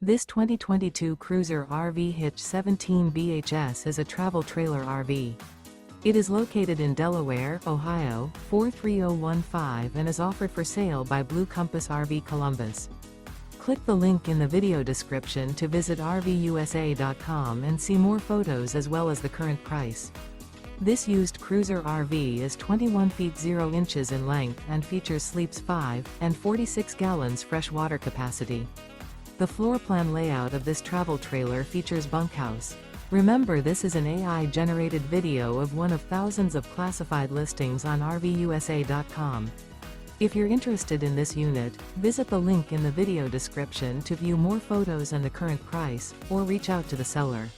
This 2022 Cruiser RV Hitch 17 BHS is a travel trailer RV. It is located in Delaware, Ohio, 43015 and is offered for sale by Blue Compass RV Columbus. Click the link in the video description to visit RVUSA.com and see more photos as well as the current price. This used Cruiser RV is 21 feet 0 inches in length and features sleeps 5 and 46 gallons fresh water capacity. The floor plan layout of this travel trailer features bunkhouse. Remember, this is an AI-generated video of one of thousands of classified listings on RVUSA.com. If you're interested in this unit, visit the link in the video description to view more photos and the current price, or reach out to the seller.